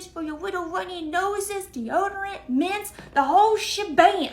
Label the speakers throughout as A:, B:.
A: for your little runny noses, deodorant, mints, the whole shebang.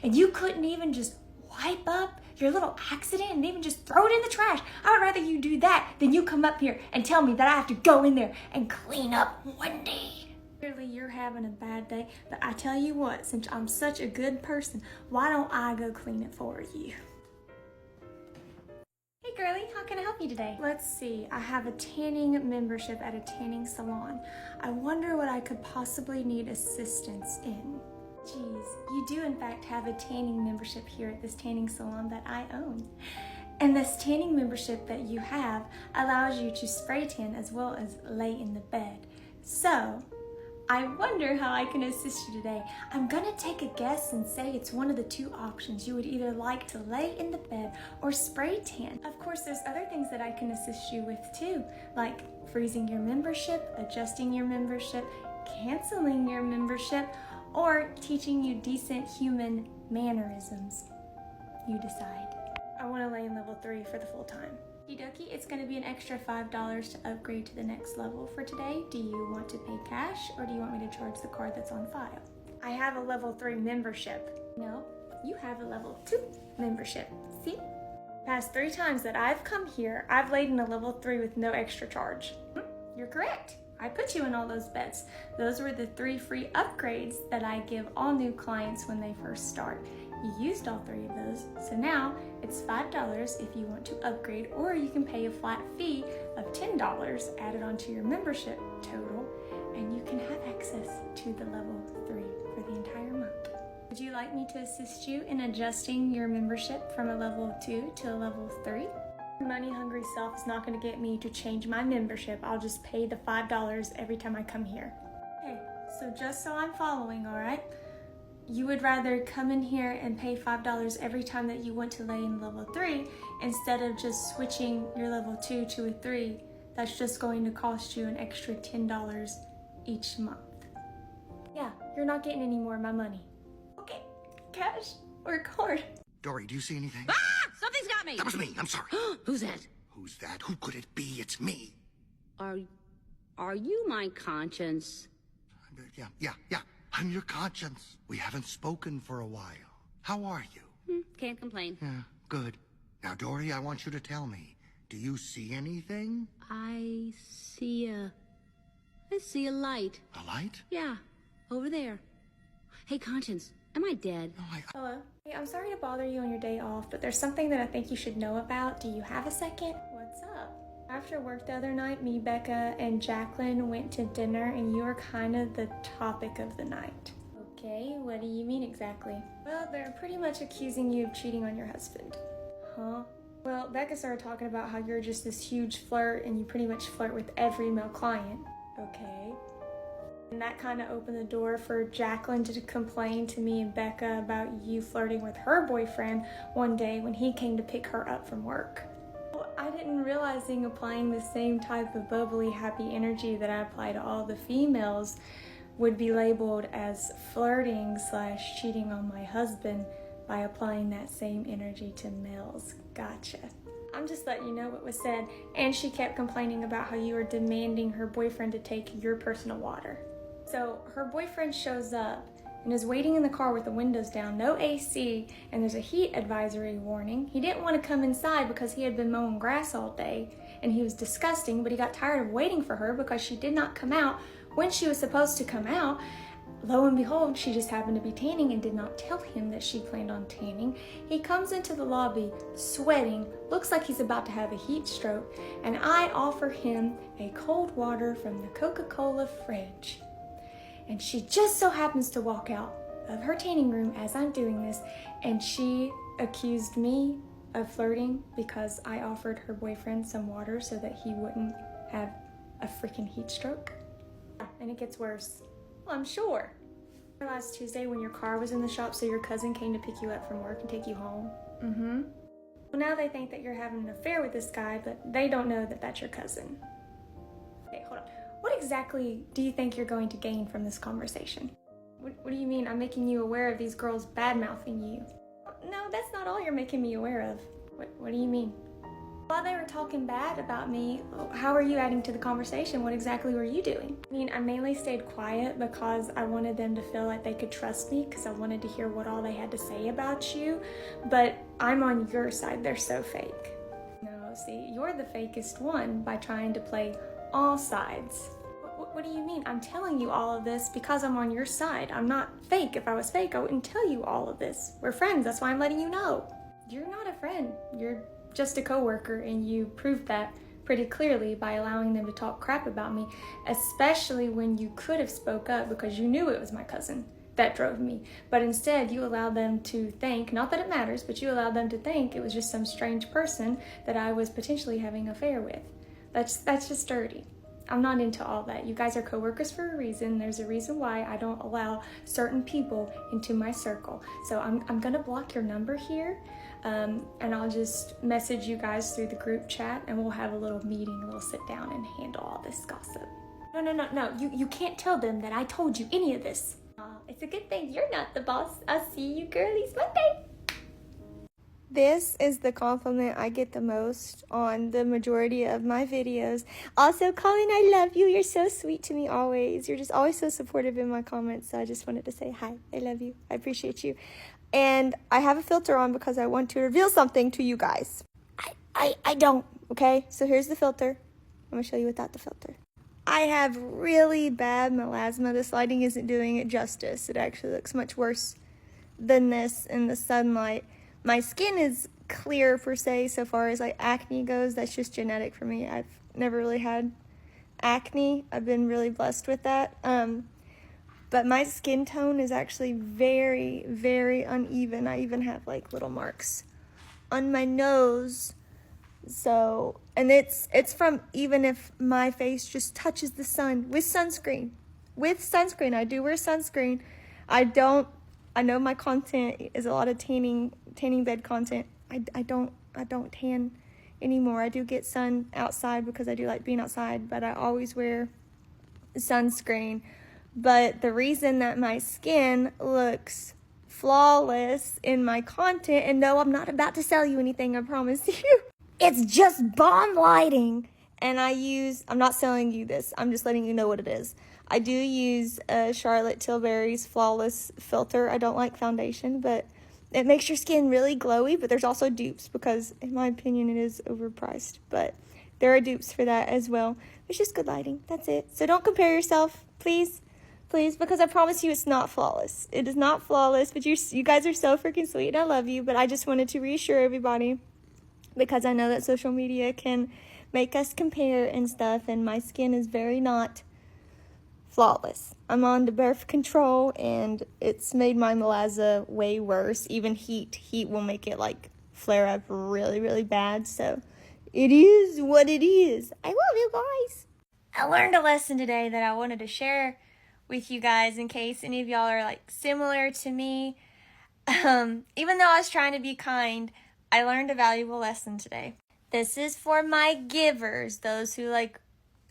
A: And you couldn't even just wipe up your little accident and even just throw it in the trash. I would rather you do that than you come up here and tell me that I have to go in there and clean up one day. Clearly you're having a bad day, but I tell you what, since I'm such a good person, why don't I go clean it for you? Hey girlie, how can I help you today? Let's see, I have a tanning membership at a tanning salon. I wonder what I could possibly need assistance in. Geez, you do in fact have a tanning membership here at this tanning salon that I own. And this tanning membership that you have allows you to spray tan as well as lay in the bed. So, I wonder how I can assist you today. I'm gonna take a guess and say it's one of the two options. You would either like to lay in the bed or spray tan. Of course, there's other things that I can assist you with too, like freezing your membership, adjusting your membership, canceling your membership, or teaching you decent human mannerisms. You decide. I wanna lay in level 3 for the full time. Okie, it's going to be an extra $5 to upgrade to the next level for today. Do you want to pay cash or do you want me to charge the card that's on file? I have a level 3 membership. No, you have a level 2 membership. See? Past 3 times that I've come here, I've laid in a level 3 with no extra charge. You're correct. I put you in all those beds. Those were the 3 free upgrades that I give all new clients when they first start. You used all 3 of those, so now it's $5 if you want to upgrade, or you can pay a flat fee of $10 added onto your membership total, and you can have access to the level 3 for the entire month. Would you like me to assist you in adjusting your membership from a level 2 to a level 3? Your money-hungry self is not going to get me to change my membership. I'll just pay the $5 every time I come here. Okay, so just so I'm following, all right? You would rather come in here and pay $5 every time that you want to lay in level 3 instead of just switching your level 2 to a 3 that's just going to cost you an extra $10 each month. Yeah, you're not getting any more of my money. Okay, cash or card?
B: Dory, do you see anything?
C: Ah! Something's got me!
B: That was me, I'm sorry.
C: Who's that?
B: Who's that? Who could it be? It's me.
C: Are you my conscience?
B: Yeah. I'm your conscience. We haven't spoken for a while. How are you?
C: Can't complain.
B: Yeah, good. Now, Dory, I want you to tell me, do you see anything?
C: I see a light.
B: A light?
C: Yeah, over there. Hey, Conscience, am I dead?
B: No,
A: Hello? Hey, I'm sorry to bother you on your day off, but there's something that I think you should know about. Do you have a second? What's up? After work the other night, me, Becca, and Jacqueline went to dinner, and you were kind of the topic of the night. Okay, what do you mean exactly? Well, they're pretty much accusing you of cheating on your husband. Huh? Well, Becca started talking about how you're just this huge flirt, and you pretty much flirt with every male client. Okay. And that kind of opened the door for Jacqueline to complain to me and Becca about you flirting with her boyfriend one day when he came to pick her up from work. I didn't realize applying the same type of bubbly, happy energy that I apply to all the females would be labeled as flirting / cheating on my husband by applying that same energy to males. Gotcha. I'm just letting you know what was said. And she kept complaining about how you were demanding her boyfriend to take your personal water. So her boyfriend shows up and is waiting in the car with the windows down, no AC, and there's a heat advisory warning. He didn't want to come inside because he had been mowing grass all day and he was disgusting, but he got tired of waiting for her because she did not come out when she was supposed to come out. Lo and behold, she just happened to be tanning and did not tell him that she planned on tanning. He comes into the lobby sweating, looks like he's about to have a heat stroke, and I offer him a cold water from the Coca-Cola fridge. And she just so happens to walk out of her tanning room as I'm doing this, and she accused me of flirting because I offered her boyfriend some water so that he wouldn't have a freaking heat stroke. And it gets worse. Well, I'm sure. Last Tuesday when your car was in the shop, so your cousin came to pick you up from work and take you home. Well, now they think that you're having an affair with this guy, but they don't know that that's your cousin. Okay, hold on. What exactly do you think you're going to gain from this conversation? What do you mean I'm making you aware of these girls bad-mouthing you? No, that's not all you're making me aware of. What do you mean? While they were talking bad about me, how are you adding to the conversation? What exactly were you doing? I mean, I mainly stayed quiet because I wanted them to feel like they could trust me because I wanted to hear what all they had to say about you. But I'm on your side. They're so fake. No, see, you're the fakest one by trying to play all sides. What do you mean? I'm telling you all of this because I'm on your side. I'm not fake. If I was fake, I wouldn't tell you all of this. We're friends. That's why I'm letting you know. You're not a friend. You're just a coworker, and you proved that pretty clearly by allowing them to talk crap about me, especially when you could have spoke up because you knew it was my cousin that drove me. But instead, you allowed them to think, not that it matters, but you allowed them to think it was just some strange person that I was potentially having an affair with. That's just dirty. I'm not into all that. You guys are coworkers for a reason. There's a reason why I don't allow certain people into my circle. So I'm gonna block your number here, and I'll just message you guys through the group chat, and we'll have a little meeting, a little sit down and handle all this gossip. No. You can't tell them that I told you any of this. It's a good thing you're not the boss. I'll see you girlies Monday. This is the compliment I get the most on the majority of my videos. Also, Colin, I love you. You're so sweet to me always. You're just always so supportive in my comments. So I just wanted to say hi. I love you. I appreciate you. And I have a filter on because I want to reveal something to you guys. I don't, okay? So here's the filter. I'm going to show you without the filter. I have really bad melasma. This lighting isn't doing it justice. It actually looks much worse than this in the sunlight. My skin is clear per se so far as like acne goes. That's just genetic for me. I've never really had acne. I've been really blessed with that. But my skin tone is actually very, very uneven. I even have like little marks on my nose. So, and it's from even if my face just touches the sun with sunscreen. With sunscreen, I do wear sunscreen. I know my content is a lot of tanning bed content. I don't tan anymore. I do get sun outside because I do like being outside, but I always wear sunscreen. But the reason that my skin looks flawless in my content, and no, I'm not about to sell you anything, I promise you. It's just bomb lighting. And I'm not selling you this. I'm just letting you know what it is. I do use Charlotte Tilbury's Flawless Filter. I don't like foundation, but it makes your skin really glowy. But there's also dupes because, in my opinion, it is overpriced. But there are dupes for that as well. It's just good lighting. That's it. So don't compare yourself, please. Please, because I promise you it's not flawless. It is not flawless, but you guys are so freaking sweet. I love you. But I just wanted to reassure everybody because I know that social media can make us compare and stuff. And my skin is very not flawless. I'm on the birth control and it's made my melasma way worse. Even heat will make it like flare up really, really bad. So it is what it is. I love you guys. I learned a lesson today that I wanted to share with you guys in case any of y'all are like similar to me. Even though I was trying to be kind, I learned a valuable lesson today. This is for my givers, those who like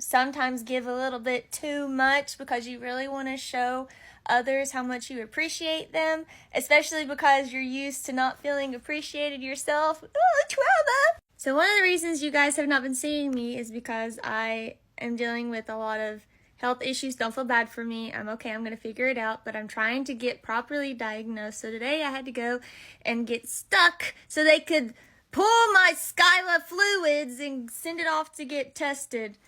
A: sometimes give a little bit too much because you really want to show others how much you appreciate them, especially because you're used to not feeling appreciated yourself. Oh, trauma! So one of the reasons you guys have not been seeing me is because I am dealing with a lot of health issues. Don't feel bad for me. I'm okay. I'm going to figure it out, but I'm trying to get properly diagnosed. So today I had to go and get stuck so they could pull my Skyla fluids and send it off to get tested.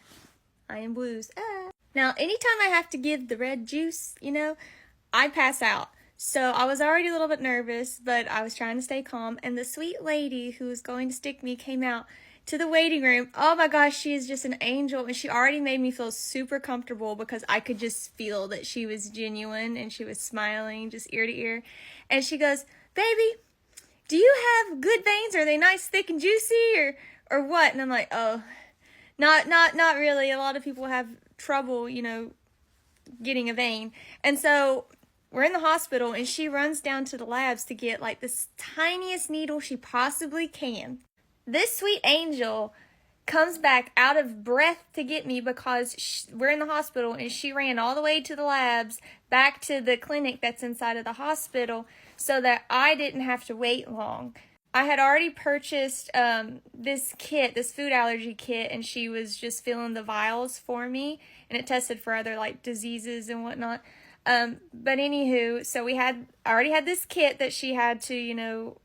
A: I am blues. Now, anytime I have to give the red juice, I pass out. So I was already a little bit nervous, but I was trying to stay calm. And the sweet lady who was going to stick me came out to the waiting room. Oh my gosh, she is just an angel. And she already made me feel super comfortable because I could just feel that she was genuine and she was smiling just ear to ear. And she goes, "Baby, do you have good veins? Are they nice, thick, and juicy or what?" And I'm like, "Oh, not really. A lot of people have trouble, getting a vein." And so we're in the hospital and she runs down to the labs to get like this tiniest needle she possibly can. This sweet angel comes back out of breath to get me because we're in the hospital and she ran all the way to the labs back to the clinic that's inside of the hospital so that I didn't have to wait long. I had already purchased this kit, this food allergy kit, and she was just filling the vials for me, and it tested for other like diseases and whatnot. But anywho, so I already had this kit that she had to,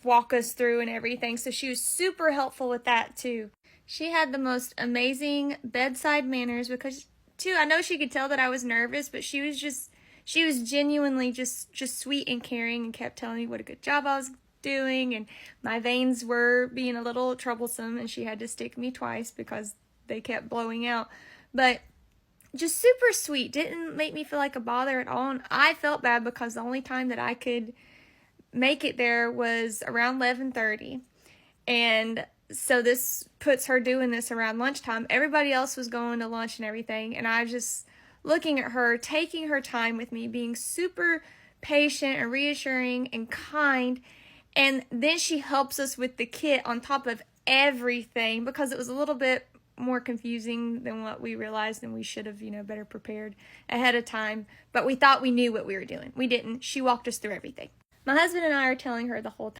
A: walk us through and everything. So she was super helpful with that too. She had the most amazing bedside manners because too, I know she could tell that I was nervous, but she was genuinely just sweet and caring and kept telling me what a good job I was doing, and my veins were being a little troublesome and she had to stick me twice because they kept blowing out. But just super sweet, didn't make me feel like a bother at all. And I felt bad because the only time that I could make it there was around 11:30, and so this puts her doing this around lunchtime. Everybody else was going to lunch and everything, and I was just looking at her, taking her time with me, being super patient and reassuring and kind. And then she helps us with the kit on top of everything because it was a little bit more confusing than what we realized, and we should have, better prepared ahead of time. But we thought we knew what we were doing. We didn't. She walked us through everything. My husband and I are telling her the whole